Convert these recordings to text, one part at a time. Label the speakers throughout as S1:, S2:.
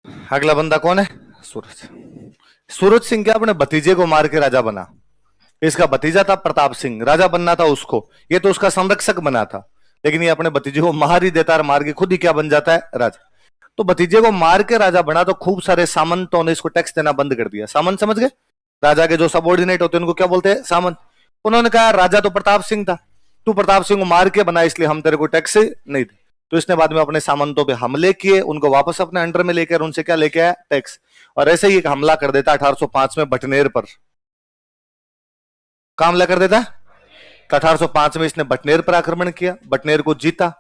S1: अगला बंदा कौन है? सूरज। सूरज सिंह क्या अपने भतीजे को मार के राजा बना। इसका भतीजा था प्रताप सिंह, राजा बनना था उसको, ये तो उसका संरक्षक बना था, लेकिन ये अपने भतीजे को मार ही देता है, मार के खुद ही क्या बन जाता है? राजा। तो भतीजे को मार के राजा बना तो खूब सारे सामंतों ने इसको टैक्स देना बंद कर दिया। सामंत समझ गए? राजा के जो सबॉर्डिनेट होते हैं उनको क्या बोलते हैं? सामंत। उन्होंने कहा राजा तो प्रताप सिंह था, तू प्रताप सिंह को मार के बना, इसलिए हम तेरे को टैक्स नहीं दे। तो इसने बाद में अपने सामंतों पे हमले किए, उनको वापस अपने अंडर में लेकर उनसे क्या लेके आया? टैक्स। और ऐसे ही एक हमला कर देता 1805 में बटनेर पर। कहां हमला कर देता? 1805 में इसने बटनेर पर आक्रमण किया, बटनेर को जीता।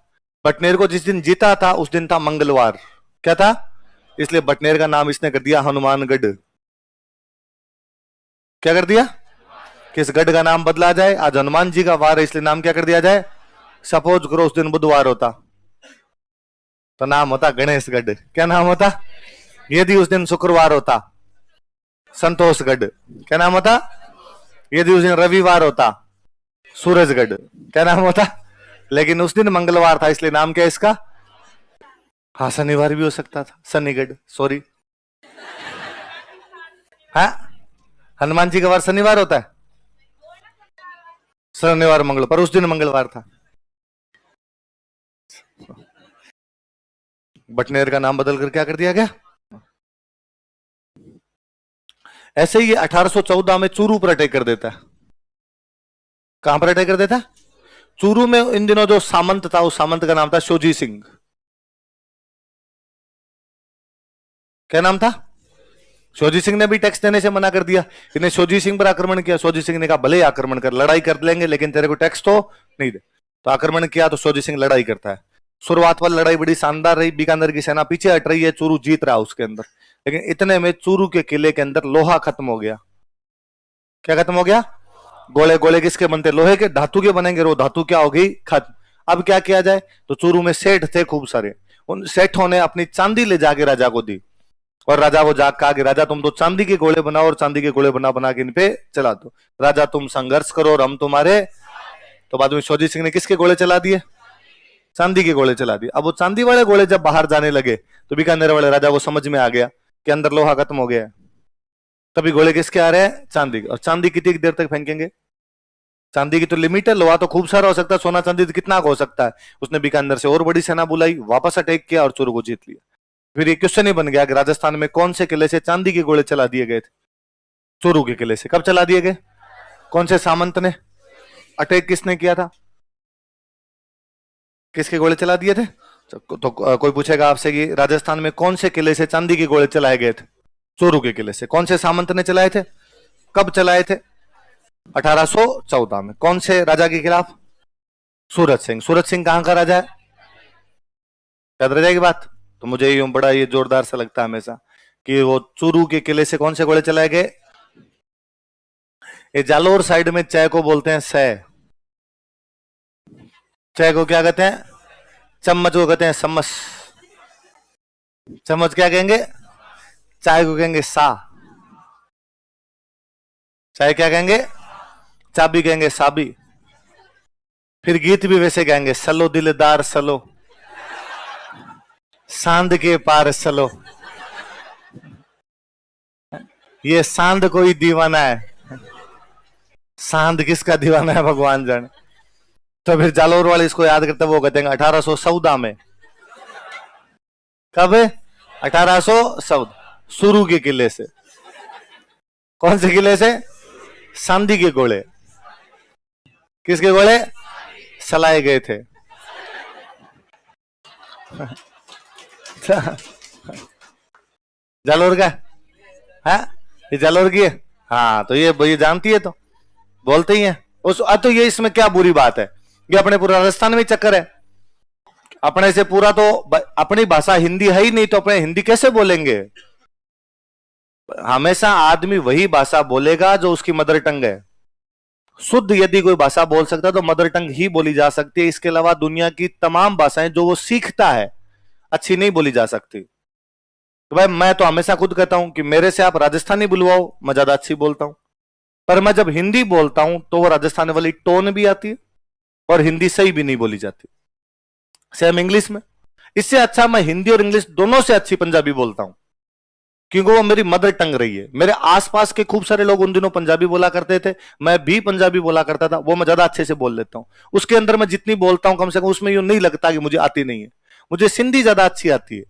S1: बटनेर को जिस दिन जीता था उस दिन था मंगलवार। क्या था? इसलिए बटनेर का नाम इसने कर दिया हनुमानगढ़। क्या कर दिया? किस गढ़ का नाम बदला जाए? आज हनुमान जी का वार है इसलिए नाम क्या कर दिया जाए? सपोज करो उस दिन बुधवार होता तो नाम होता गणेशगढ़। क्या नाम होता? यदि उस दिन शुक्रवार होता संतोषगढ़। क्या नाम होता? यदि उस दिन रविवार होता सूरजगढ़। क्या नाम होता? लेकिन उस दिन मंगलवार था इसलिए नाम क्या इसका? हाँ, शनिवार भी हो सकता था, शनिगढ़। सॉरी। हाँ, हनुमान जी का वार शनिवार होता है, शनिवार मंगल, पर उस दिन मंगलवार था। बटनेर का नाम बदल कर क्या कर दिया गया? ऐसे ही 1814 में चूरू पर अटैक कर देता है। कहां पर अटैक कर देता है? चूरू में। इन दिनों जो सामंत था उस सामंत का नाम था शोजी सिंह। क्या नाम था? शोजी सिंह ने भी टैक्स देने से मना कर दिया। इन्हें शोजी सिंह पर आक्रमण किया। शोजी सिंह ने कहा भले आक्रमण कर, लड़ाई कर लेंगे, लेकिन तेरे को टैक्स तो नहीं दे। तो आक्रमण किया तो शोजी सिंह लड़ाई करता है। शुरुआत वाली लड़ाई बड़ी शानदार रही, बीकानेर की सेना पीछे हट रही है, चूरू जीत रहा उसके अंदर। लेकिन इतने में चूरू के किले के अंदर लोहा खत्म हो गया। क्या खत्म हो गया? गोले। गोले किसके बनते? लोहे के, धातु के बनेंगे, वो धातु क्या होगी? खत्म। अब क्या किया जाए? तो चूरू में सेठ थे खूब सारे, उन सेठों ने अपनी चांदी ले जाके राजा को दी, और राजा को जाग कहा कि राजा तुम तो चांदी के गोले बनाओ और चांदी के गोले बना बना के इन पे चला दो। राजा तुम संघर्ष करो और हम तुम्हारे। तो बाद में शोजी सिंह ने किसके गोले चला दिए? चांदी के गोले चला दिए। अब वो चांदी वाले गोले जब बाहर जाने लगे तो बीकानेर वाले राजा को समझ में आ गया कि अंदर लोहा खत्म हो गया है। तभी गोले किसके आ रहे हैं? चांदी के। और चांदी कितनी देर तक फेंकेंगे? चांदी की तो लिमिट है, लोहा तो खूब सारा हो सकता है, सोना चांदी तो कितना हो सकता है। उसने बीकानेर से और बड़ी सेना बुलाई, वापस अटैक किया और चूरू को जीत लिया। फिर ये क्वेश्चन ही बन गया कि राजस्थान में कौन से किले से चांदी के गोले चला दिए गए थे? चूरू के किले से। कब चला दिए गए? कौन से सामंत ने? अटैक किसने किया था? किसके गोले चला दिए थे? तो कोई पूछेगा आपसे कि राजस्थान में कौन से किले से चांदी के गोले चलाए गए थे? चूरू के किले से। कौन से सामंत ने चलाए थे? कब चलाए थे? 1814 में। कौन से राजा के खिलाफ? सूरज सिंह। सूरज सिंह कहां का राजा है? याद रह जाएगी बात। तो मुझे यूं बड़ा ये जोरदार सा लगता है हमेशा कि वो चूरू के किले से कौन से गोले चलाए गए? ये जालोर साइड में चाय को बोलते हैं सै। चाय को क्या कहते हैं? चम्मच को कहते हैं चम्मच। चम्मच क्या कहेंगे? चाय को कहेंगे सा। चाय क्या कहेंगे? चाबी कहेंगे साबी। फिर गीत भी वैसे गाएंगे, सलो दिलदार सलो, सांद के पार सलो। ये सांद कोई दीवाना है, सांद किसका दीवाना है भगवान जाने। तो फिर जालोर वाले इसको याद करते वो कहते हैं 1814 में। कब? 1814 सुरू के किले से। कौन से किले से? सांदी के गोले। किसके गोले? चलाए गए थे। जालोर का है? ये जालोर की है। हाँ, तो ये जानती है तो बोलते ही है उस। तो ये इसमें क्या बुरी बात है? ये अपने पूरा राजस्थान में चक्कर है। अपने से पूरा तो अपनी भाषा हिंदी है ही नहीं, तो अपने हिंदी कैसे बोलेंगे? हमेशा आदमी वही भाषा बोलेगा जो उसकी मदर टंग है। शुद्ध यदि कोई भाषा बोल सकता है तो मदर टंग ही बोली जा सकती है। इसके अलावा दुनिया की तमाम भाषाएं जो वो सीखता है अच्छी नहीं बोली जा सकती। तो भाई मैं तो हमेशा खुद कहता हूं कि मेरे से आप राजस्थानी बुलवाओ, मैं ज्यादा अच्छी बोलता हूं। पर मैं जब हिंदी बोलता हूं तो वो राजस्थानी वाली टोन भी आती है और हिंदी सही भी नहीं बोली जाती। सेम इंग्लिश में। इससे अच्छा मैं हिंदी और इंग्लिश दोनों से अच्छी पंजाबी बोलता हूं। क्योंकि वो मेरी मदर टंग रही है। मेरे आसपास के खूब सारे लोग उन दिनों पंजाबी बोला करते थे, मैं भी पंजाबी बोला करता था, वो मैं ज्यादा अच्छे से बोल लेता हूं। उसके अंदर मैं जितनी बोलता हूं कम से कम उसमें यूं नहीं लगता कि मुझे आती नहीं है। मुझे सिंधी ज्यादा अच्छी आती है,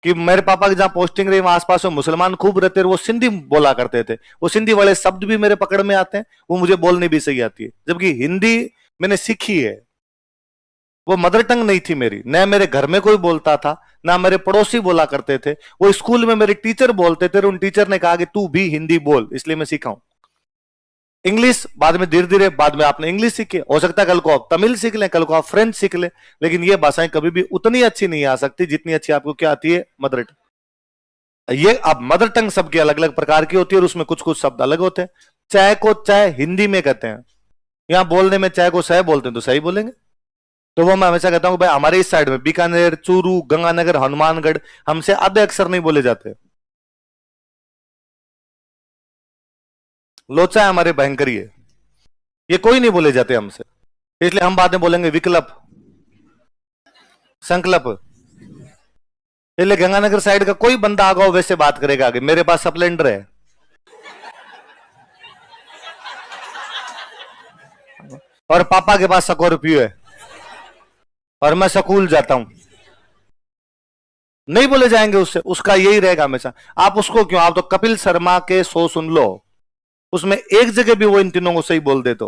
S1: कि मेरे पापा की जहां पोस्टिंग रही वहां आसपास में मुसलमान खूब रहते हैं, वो सिंधी बोला करते थे, वो सिंधी वाले शब्द भी मेरे पकड़ में आते हैं, वो मुझे बोलनी भी सही आती है। जबकि हिंदी मैंने सीखी है, वो मदर टंग नहीं थी मेरी, न मेरे घर में कोई बोलता था, ना मेरे पड़ोसी बोला करते थे, वो स्कूल में मेरे टीचर बोलते थे, उन टीचर ने कहा कि तू भी हिंदी बोल, इसलिए मैं सीखा हूं। इंग्लिश बाद में धीरे धीरे बाद में आपने इंग्लिश सीखी, हो सकता है कल को आप तमिल सीख लें, कल को आप फ्रेंच सीख लें, लेकिन ये भाषाएं कभी भी उतनी अच्छी नहीं आ सकती जितनी अच्छी आपको क्या आती है, मदर टंग। ये अब मदर टंग सबकी अलग अलग प्रकार की होती है और उसमें कुछ कुछ शब्द अलग होते हैं। चाय को चाय हिंदी में कहते हैं, यहां बोलने में चाय को सह बोलते हैं तो सही बोलेंगे। तो वो मैं हमेशा कहता हूं भाई हमारे इस साइड में बीकानेर, चूरू, गंगानगर, हनुमानगढ़, हमसे आधे अक्षर नहीं बोले जाते। लोचा हमारे भयंकर ही है, ये कोई नहीं बोले जाते हमसे, इसलिए हम बाद में बोलेंगे विकल्प, संकल्प। इसलिए गंगानगर साइड का कोई बंदा आगा वैसे बात करेगा आगे, मेरे पास स्प्लेंडर है और पापा के पास स्कॉर्पियो है और मैं स्कूल जाता हूं, नहीं बोले जाएंगे उससे, उसका यही रहेगा हमेशा। आप उसको क्यों, आप तो कपिल शर्मा के शो सुन लो, उसमें एक जगह भी वो इन तीनों को सही बोल दे तो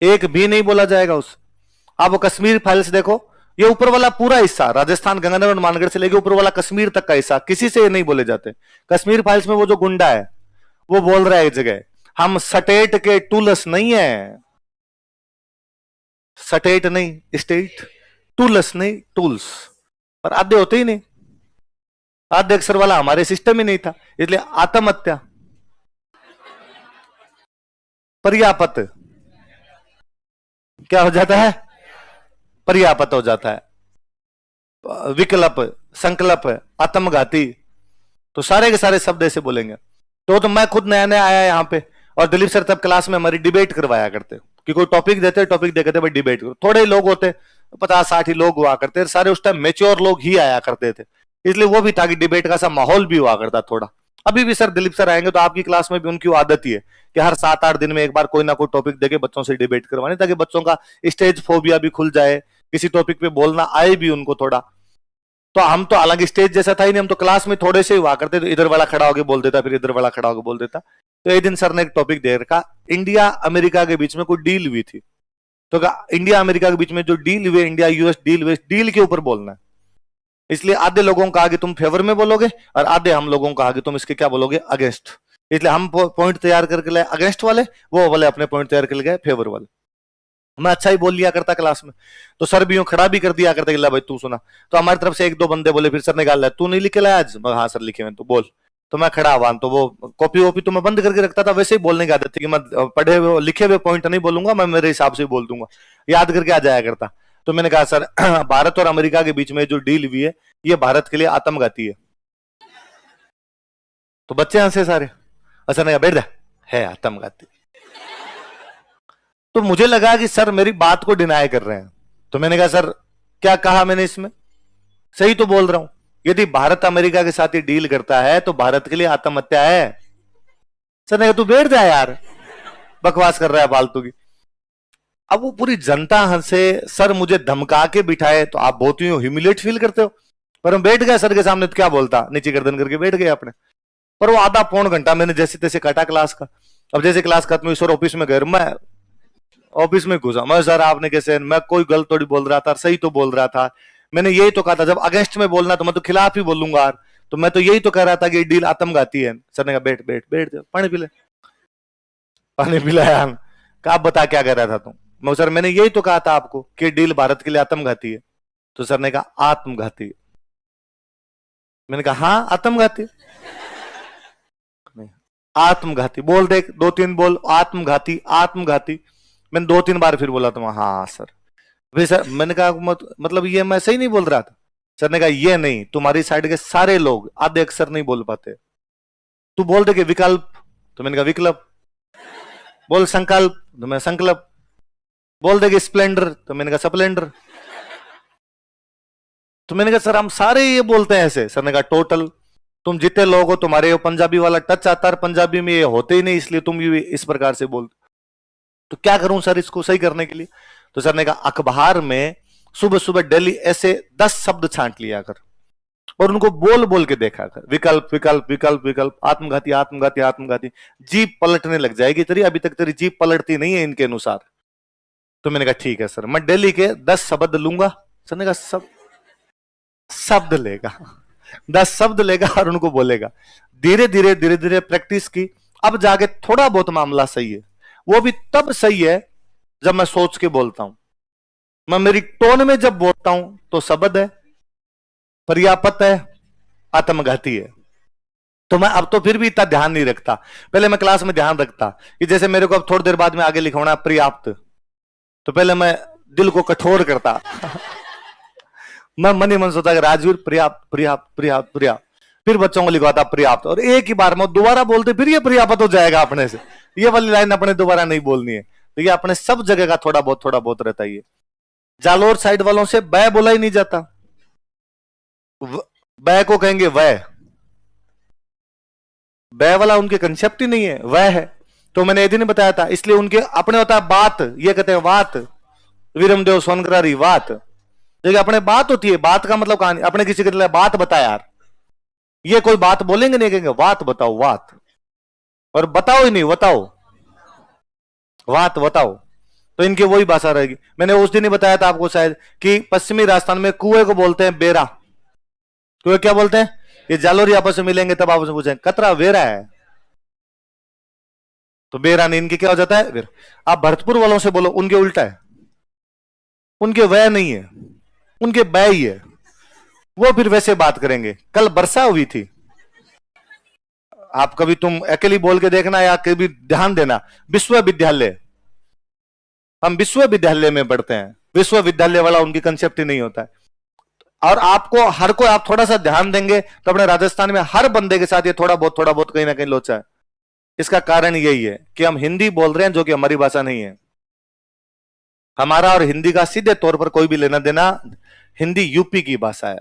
S1: एक भी नहीं बोला जाएगा उस। आप वो कश्मीर फाइल्स देखो, ये ऊपर वाला पूरा हिस्सा राजस्थान गंगानगर और मानगढ़ से लेके ऊपर वाला कश्मीर तक का हिस्सा किसी से ये नहीं बोले जाते। कश्मीर फाइल्स में वो जो गुंडा है वो बोल रहा है एक जगह, हम स्टेट के टूलस नहीं है, स्टेट नहीं स्टेट, टूलस नहीं टूल्स, पर आधे होते ही नहीं, आधे अक्षर वाला हमारे सिस्टम ही नहीं था, इसलिए आत्महत्या, पर्यापत क्या हो जाता है, पर्यापत हो जाता है, विकल्प, संकल्प, आत्मघाती, तो सारे के सारे शब्द ऐसे बोलेंगे। तो मैं खुद नया नया आया यहाँ पे, और दिलीप सर तब क्लास में हमारी डिबेट करवाया करते कि कोई टॉपिक देते, टॉपिक देते भाई डिबेट करो, थोड़े लोग होते 50-60 ही लोग हुआ करते, सारे उस टाइम मेच्योर लोग ही आया करते थे, इसलिए वो भी था कि डिबेट का सा माहौल भी हुआ करता थोड़ा। अभी भी सर दिलीप सर आएंगे तो आपकी क्लास में भी उनकी आदत ही है कि हर 7-8 दिन में एक बार कोई ना कोई टॉपिक देके बच्चों से डिबेट करवानी, ताकि बच्चों का स्टेज फोबिया भी खुल जाए, किसी टॉपिक पे बोलना आए भी उनको थोड़ा। तो हम तो हालांकि स्टेज जैसा था ही नहीं, हम तो क्लास में थोड़े से ही हुआ करते, तो इधर वाला खड़ा होकर बोल देता, फिर इधर वाला खड़ा होकर बोल देता। तो एक दिन सर ने एक टॉपिक दे रखा, इंडिया अमेरिका के बीच में कोई डील हुई थी, तो इंडिया अमेरिका के बीच में जो डील हुई, इंडिया यूएस डील हुई, डील के ऊपर बोलना है। इसलिए आधे लोगों को कहा कि तुम फेवर में बोलोगे और आधे हम लोगों को कहा कि तुम इसके क्या बोलोगे, अगेंस्ट। इसलिए हम पॉइंट तैयार करके लाए अगेंस्ट वाले, वो वाले अपने पॉइंट तैयार करके गए फेवर वाले। मैं अच्छा ही बोल लिया करता क्लास में, तो सर भी यूं खड़ा भी कर दिया करता कि भाई तू सुना। तो हमारी तरफ से 1-2 बंदे बोले, फिर सर ने कहा तू नहीं लिखे लाया आज, हाँ सर लिखे मैं, तो बोल। तो मैं खड़ा हुआ, तो वो कॉपी वॉपी तो मैं बंद करके रखता था, वैसे ही बोलने की आदत थी कि मैं पढ़े हुए लिखे हुए पॉइंट नहीं बोलूंगा, मैं मेरे हिसाब से बोल दूंगा, याद करके आ जाया करता। तो मैंने कहा सर भारत और अमेरिका के बीच में जो डील हुई है ये भारत के लिए आत्मघाती है। तो बच्चे हंसे सारे, सर ने कहा बैठ जा, है आत्मघाती। तो मुझे लगा कि सर मेरी बात को डिनाई कर रहे हैं, तो मैंने कहा सर क्या कहा मैंने इसमें, सही तो बोल रहा हूं, यदि भारत अमेरिका के साथ ही डील करता है तो भारत के लिए आत्महत्या है। सर ने कहा तू बैठ जा यार, बकवास कर रहा है फालतू की। अब वो पूरी जनता हंसे, सर मुझे धमका के बिठाए, तो आप बहुत ही ह्यूमिलेट फील करते हो, पर हम बैठ गए सर के सामने, तो क्या बोलता, नीचे गर्दन करके बैठ गए अपने। पर वो आधा पौन घंटा मैंने जैसे तैसे काटा क्लास का। अब जैसे क्लास खत्म हुई, सर ऑफिस में गए, मैं ऑफिस में घुसा, मैं सर आपने कैसे, मैं कोई गलत थोड़ी बोल रहा था, सही तो बोल रहा था, मैंने यही तो कहा था, जब अगेंस्ट में बोलना तो मैं तो खिलाफ ही बोलूंगा यार, तो मैं तो यही तो कह रहा था कि डील आत्मघाती है। सर ने कहा बैठ बैठ बैठ जा, पानी पिले, पानी पिलाया। कहा आप बता क्या कह रहा था तुम, मैं सर मैंने यही तो कहा था आपको कि डील भारत के लिए आत्मघाती है। तो सर ने कहा आत्मघाती है। मैंने कहा हाँ आत्मघाती, आत्मघाती बोल दे, 2-3 बोल, आत्मघाती आत्मघाती। मैंने 2-3 बार फिर बोला तो हाँ सर, वे सर मैंने कहा मतलब ये मैं सही नहीं बोल रहा था। सर ने कहा ये नहीं, तुम्हारी साइड के सारे लोग आधे अक्षर नहीं बोल पाते, तू बोल दे कि विकल्प, तो मैंने कहा विकल्प, बोल संकल्प, तो मैं संकल्प, बोल दे कि स्प्लेंडर, तो मैंने कहा स्प्लेंडर। तो मैंने कहा सर हम सारे ये बोलते हैं ऐसे। सर ने कहा टोटल, तुम जितने लोग हो तुम्हारे वो पंजाबी वाला टच आता है, पंजाबी में ये होते ही नहीं, इसलिए तुम भी इस प्रकार से बोलते। तो क्या करूं सर इसको सही करने के लिए? तो सर ने कहा अखबार में सुबह सुबह डेली ऐसे 10 शब्द छांट लिया कर और उनको बोल बोल के देखा कर, विकल्प विकल्प विकल्प विकल्प, आत्मघाती आत्मघाती आत्मघाती, जीप पलटने लग जाएगी तेरी, अभी तक तेरी जीप पलटती नहीं है इनके अनुसार। तो मैंने कहा ठीक है सर, मैं डेली के 10 शब्द लूंगा। सर ने कहा सब शब्द लेगा 10 शब्द लेगा और उनको बोलेगा। धीरे धीरे धीरे धीरे प्रैक्टिस की, अब जाके थोड़ा बहुत मामला सही है। वो भी तब सही है जब मैं सोच के बोलता हूं, मैं मेरी टोन में जब बोलता हूं तो शब्द है, पर्याप्त है, आत्मघाती है। तो मैं अब तो फिर भी इतना ध्यान नहीं रखता। पहले मैं क्लास में ध्यान रखता कि जैसे मेरे को अब थोड़ी देर बाद में आगे लिखवाना पर्याप्त, तो पहले मैं दिल को कठोर करता मैं मन ही मन सोचा कि राजवीर पर्याप्त पर्याप्त पर्याप्त पर्याप्त, फिर बच्चों को लिखवाता पर्याप्त, और एक ही बार में दोबारा बोलते फिर ये पर्याप्त हो जाएगा अपने से। ये वाली लाइन अपने दोबारा नहीं बोलनी है। तो ये अपने सब जगह का थोड़ा बहुत रहता है। जालोर साइड वालों से बै बोला ही नहीं जाता, बै को कहेंगे वह, बै वाला उनके कंसेप्ट ही नहीं है, वह है। तो मैंने एक दिन बताया था, इसलिए उनके अपने होता है बात, ये कहते हैं बात, वीरमदेव सोनकरारी बात। देखिए अपने बात होती है, बात का मतलब कहानी, अपने किसी के लिए बात बता यार, ये कोई बात बोलेंगे नहीं, कहेंगे बात बताओ बात, और बताओ ही नहीं बताओ बात बताओ। तो इनकी वही भाषा रहेगी। मैंने उस दिन ही बताया था आपको शायद कि पश्चिमी राजस्थान में कुएं को बोलते हैं बेरा। कुएं क्या बोलते हैं? ये जालोरी आपस में मिलेंगे तब आपस में पूछेंगे कतरा वेरा है, तो बेरा नहीं, इनके क्या हो जाता है वेरा। आप भरतपुर वालों से बोलो, उनके उल्टा है, उनके वह नहीं है, उनके बै ही है, वो फिर वैसे बात करेंगे। कल वर्षा हुई थी, आप कभी तुम अकेली बोल के देखना या कभी ध्यान देना, विश्वविद्यालय, हम विश्वविद्यालय में पढ़ते हैं, विश्वविद्यालय वाला उनकी कंसेप्ट ही नहीं होता है। और आपको हर को आप थोड़ा सा ध्यान देंगे तो अपने राजस्थान में हर बंदे के साथ ये थोड़ा बहुत कहीं ना कहीं लोचा है। इसका कारण यही है कि हम हिंदी बोल रहे हैं जो कि हमारी भाषा नहीं है। हमारा और हिंदी का सीधे तौर पर कोई भी लेना देना, हिंदी यूपी की भाषा है,